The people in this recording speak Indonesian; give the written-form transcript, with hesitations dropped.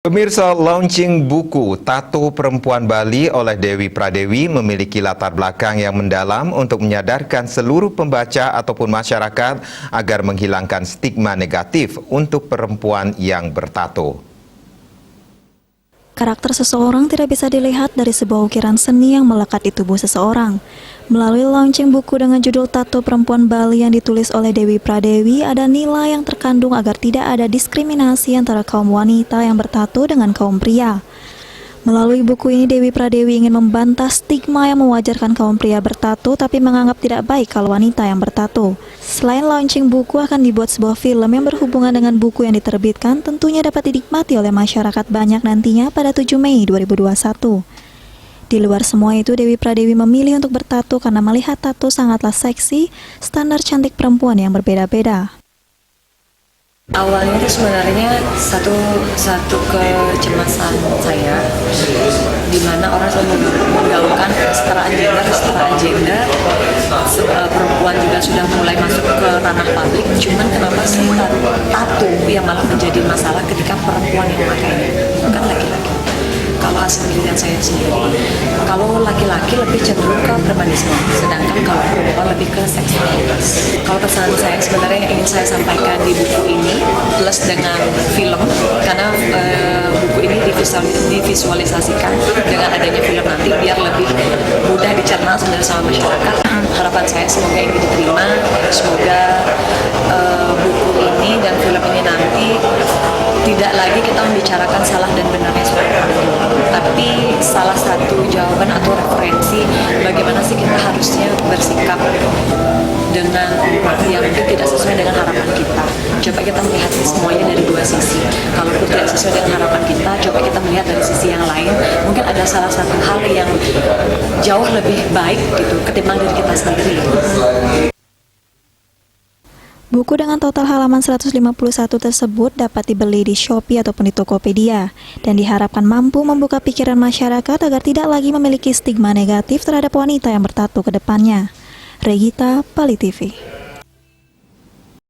Pemirsa, launching buku Tato Perempuan Bali oleh Dewi Pradewi memiliki latar belakang yang mendalam untuk menyadarkan seluruh pembaca ataupun masyarakat agar menghilangkan stigma negatif untuk perempuan yang bertato. Karakter seseorang tidak bisa dilihat dari sebuah ukiran seni yang melekat di tubuh seseorang. Melalui launching buku dengan judul Tato Perempuan Bali yang ditulis oleh Dewi Pradewi, ada nilai yang terkandung agar tidak ada diskriminasi antara kaum wanita yang bertato dengan kaum pria. Melalui buku ini, Dewi Pradewi ingin membantah stigma yang mewajarkan kaum pria bertato tapi menganggap tidak baik kalau wanita yang bertato. Selain launching buku, akan dibuat sebuah film yang berhubungan dengan buku yang diterbitkan, tentunya dapat dinikmati oleh masyarakat banyak nantinya pada 7 Mei 2021. Di luar semua itu, Dewi Pradewi memilih untuk bertato karena melihat tato sangatlah seksi, standar cantik perempuan yang berbeda-beda. Awalnya itu sebenarnya satu kecemasan saya, di mana orang selalu menggaungkan kesetaraan gender, perempuan juga sudah mulai masuk ke ranah publik. Cuman kenapa sih tato yang malah menjadi masalah ketika perempuan yang makainya, bukan laki-laki? Kalau hasil penelitian saya sendiri, kalau laki-laki lebih cenderung ke premanisme, sedangkan kalau perempuan lebih ke seksualitas. Kalau pesan saya sebenarnya yang ingin saya sampaikan di buku ini, plus dengan film, karena buku ini divisualisasikan dengan adanya film nanti biar lebih mudah dicerna sebenarnya sama masyarakat. Harapan saya semoga ini diterima, semoga buku ini dan film ini nanti tidak lagi kita membicarakan salah dan benarnya seorang tapi salah satu jawaban atau referensi bagaimana sih kita harusnya bersikap dengan yang mungkin tidak sesuai dengan harapan kita. Coba kita melihat semuanya dari dua sisi. Kalau tidak sesuai dengan harapan kita, coba kita melihat dari sisi yang lain. Mungkin ada salah satu hal yang jauh lebih baik gitu ketimbang diri kita sendiri. Buku dengan total halaman 151 tersebut dapat dibeli di Shopee ataupun di Tokopedia dan diharapkan mampu membuka pikiran masyarakat agar tidak lagi memiliki stigma negatif terhadap wanita yang bertato ke depannya. Regita, Bali TV.